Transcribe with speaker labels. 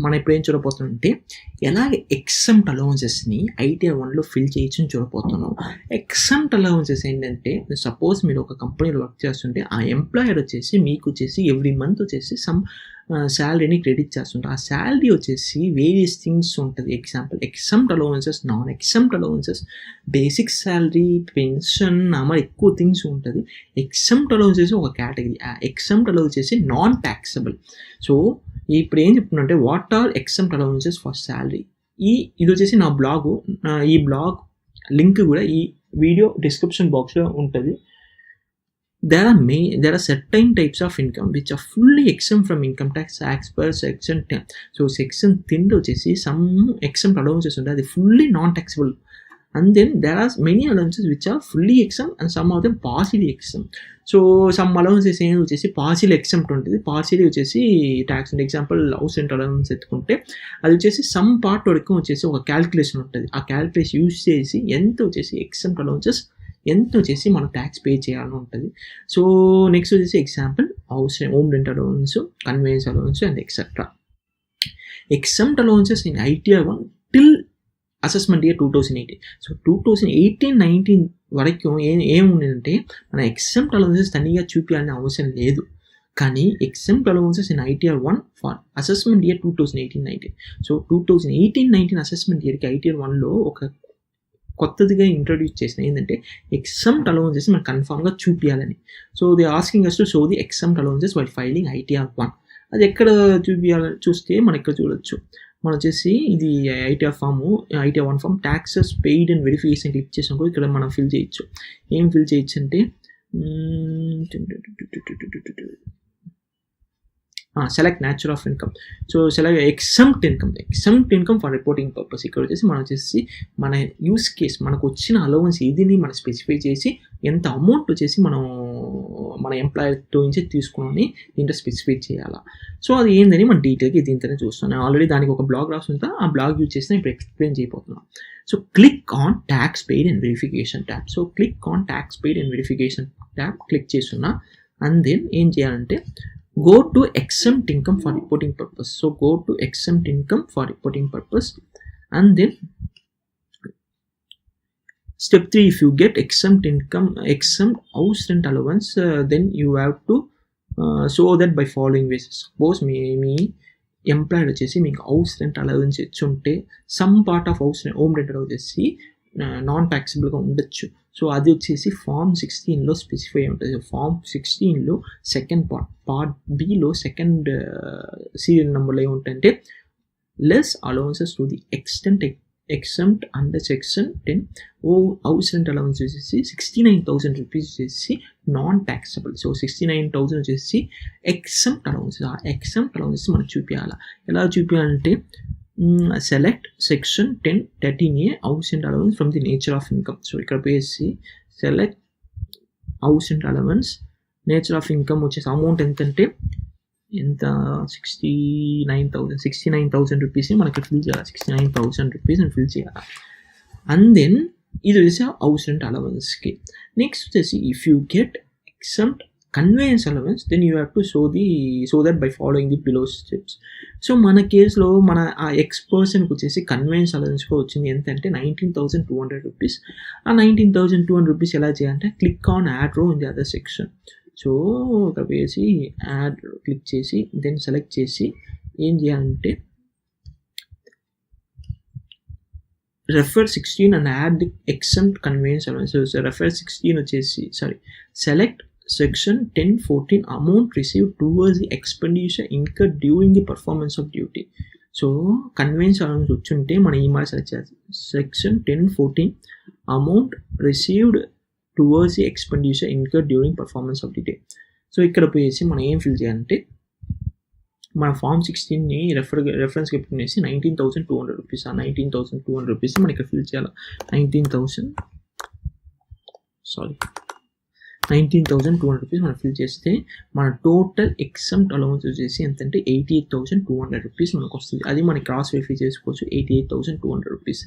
Speaker 1: మనం ఇప్పుడు ఏం చూడబోతుంటే ఎలాగ ఎగ్జామ్ట్ అలవెన్సెస్ని ITR1లో ఫిల్ చేయొచ్చు చూడబోతున్నాం. ఎగ్జామ్ట్ అలవెన్సెస్ ఏంటంటే సపోజ్ మీరు ఒక కంపెనీలో వర్క్ చేస్తుంటే ఆ ఎంప్లాయర్ వచ్చేసి మీకు వచ్చేసి ఎవ్రీ మంత్ వచ్చేసి సమ్ శాలరీని క్రెడిట్ చేస్తుంటారు. ఆ శాలరీ వచ్చేసి వేరియస్ థింగ్స్ ఉంటుంది. Example exempt allowances, non exempt allowances, basic salary, pension, అమలు ఎక్కువ థింగ్స్ ఉంటుంది. ఎగ్జామ్ట్ అలవెన్సెస్ ఒక కేటగిరీ. ఆ ఎగ్జామ్ట్ అలవెన్స్ వచ్చేసి నాన్ ట్యాక్సబుల్. సో ఇప్పుడు ఏం చెప్తున్నా what are exempt allowances for salary. ఇది వచ్చేసి నా బ్లాగు. ఈ బ్లాగ్ లింక్ కూడా ఈ వీడియో డిస్క్రిప్షన్ బాక్స్లో ఉంటుంది. There are certain types of income which are fully exempt from income tax as per section 10. So section 10 వచ్చేసి some exempt allowances ఉంటాయి, అది fully non taxable. And then there are many allowances which are fully exempt and some of them partially exempt. So some allowances ఏం వచ్చేసి partial exempt ఉంటుంది, partial వచ్చేసి tax ఉంటుంది. Example house rent allowance ఎత్తుకుంటే అది వచ్చేసి సమ్ పార్ట్ వరకు వచ్చేసి ఒక క్యాలిక్యులేషన్ ఉంటుంది. ఆ క్యాలిక్యులేషన్ యూజ్ చేసి ఎంత వచ్చేసి ఎగ్జామ్ట్ అలవెన్సెస్ ఎంత వచ్చేసి మనం ట్యాక్స్ పే చేయాలని ఉంటుంది. సో నెక్స్ట్ వచ్చేసి example house home rent allowance, conveyance allowance and etcetera. Exempt allowances in ITR1 till assessment year 2018. So 2018-19 వరకు ఏముందంటే మన ఎగ్జామ్ట్ అలవెన్సెస్ తనిగా చూపించాలని అవసరం లేదు. కానీ exempt allowances in ITR1 for assessment year 2018-19. So 2018-19 assessment ఇయర్కి ITR1లో ఒక కొత్తదిగా ఇంట్రడ్యూస్ చేసిన ఏంటంటే ఎగ్జామ్ట్ అలవెన్సెస్ మనం కన్ఫామ్గా చూపించాలని. So they asking us to show the exempt allowances while filing ITR1. అది ఎక్కడ చూపించాలని చూస్తే మనం ఇక్కడ చూడొచ్చు. మనం వచ్చేసి ఇది ITR1 form taxes paid and verification click చేసినప్పుడు ఇక్కడ మనం ఫిల్ చేయొచ్చు. ఏం ఫిల్ చేయొచ్చు అంటే select nature of income. So select exempt income for reporting purpose. ఇక్కడ వచ్చేసి మనం వచ్చేసి మన యూస్ కేస్ మనకు వచ్చిన అలవెన్స్ ఏదిని మనం స్పెసిఫై చేసి ఎంత అమౌంట్ వచ్చేసి మనం మన ఎంప్లాయర్తో నుంచి తీసుకుని దీంట్లో స్పెసిఫై చేయాలా. సో అది ఏందని మనం డీటెయిల్గా దీంతోనే చూస్తున్నాను. ఆల్రెడీ దానికి ఒక బ్లాగ్ రాస్తుంటా, ఆ బ్లాగ్ యూజ్ చేసి ఇప్పుడు ఎక్స్ప్లెయిన్ చేయబోతున్నాను. So click on tax paid and verification tab. So click on tax paid and verification tab click చేస్తున్నా. అండ్ దెన్ ఏం చేయాలంటే go to exempt income for reporting purpose. So go to exempt income for reporting purpose, and then step 3, if you get exempt income, exempt house rent allowance, then you have to show that by following ways. Suppose me employer వచ్చేసి మీకు house rent allowance ఇచ్చుంటే some part of home rent వచ్చేసి non ట్యాక్సిబుల్గా ఉండొచ్చు. So అది వచ్చేసి form 16లో specify ఉంటుంది. ఫామ్ 16లో సెకండ్ పార్ట్ బిలో సెకండ్ సీరియల్ నెంబర్లో ఏముంటాయంటే less allowances to the extent exempt under section 10 house rent allowance వచ్చేసి 69,000 రూపీస్ వచ్చేసి నాన్ ట్యాక్సబుల్. సో 69,000 వచ్చేసి ఎగ్జామ్ట్ అలవెన్సెస్. ఆ ఎగ్జామ్ట్ అలవెన్సెస్ మనం చూపించాలా. ఎలా చూపించాలంటే select section 10(13)A house rent allowance from the nature of income. So ఇక్కడ పోయేసి select house rent allowance, nature of income వచ్చేసి అమౌంట్ ఎంత 69,000 రూపీస్ని మనకి ఫిల్ చేయాలి. 69,000 రూపీస్ని ఫిల్ చేయాలి. అండ్ దెన్ ఇది వచ్చేసి హౌస్ రెంట్ అలవెన్స్కి. నెక్స్ట్ వచ్చేసి if you get exempt conveyance allowance then you have to show that by following the below steps. So మన కేసులో మన ఆ పర్సన్కి వచ్చేసి కన్వేయన్స్ అలవెన్స్గా వచ్చింది ఎంత అంటే 19,200 రూపీస్. ఆ 19,200 రూపీస్ ఎలా చేయాలంటే క్లిక్ ఆన్ యాడ్ రో in the other section. So ఇక్కడ వేసి యాడ్ క్లిక్ చేసి దెన్ సెలెక్ట్ చేసి ఏం చేయాలంటే refer 16 and add the exempt conveyance allowance. So refer 16 వచ్చేసి select section 10(14) amount receive towards the expenditure incur during the performance of duty. So conveyance allowance వచ్చుంటే మనం ఈ మాట సెలెక్ట్ చేయాలి. Section 10(14) amount received towards the expenditure incur during performance of the day. So ఇక్కడ పోయేసి మనం ఏం ఫిల్ చేయాలంటే మన ఫామ్ 16ని రెఫరెన్స్కి పెట్టుకునేసి 19,200 రూపీస్. ఆ 19,200 రూపీస్ మనం ఇక్కడ ఫిల్ చేయాలి. 19,200 రూపీస్ మనం ఫిల్ చేస్తే మన టోటల్ ఎగ్జామ్ట్ అలవెన్స్ వచ్చేసి ఎంతంటే 88,200 రూపీస్ మనకు వస్తుంది. అది మనకి క్రాస్ వెరిఫై చేసుకోవచ్చు 88,200 రూపీస్.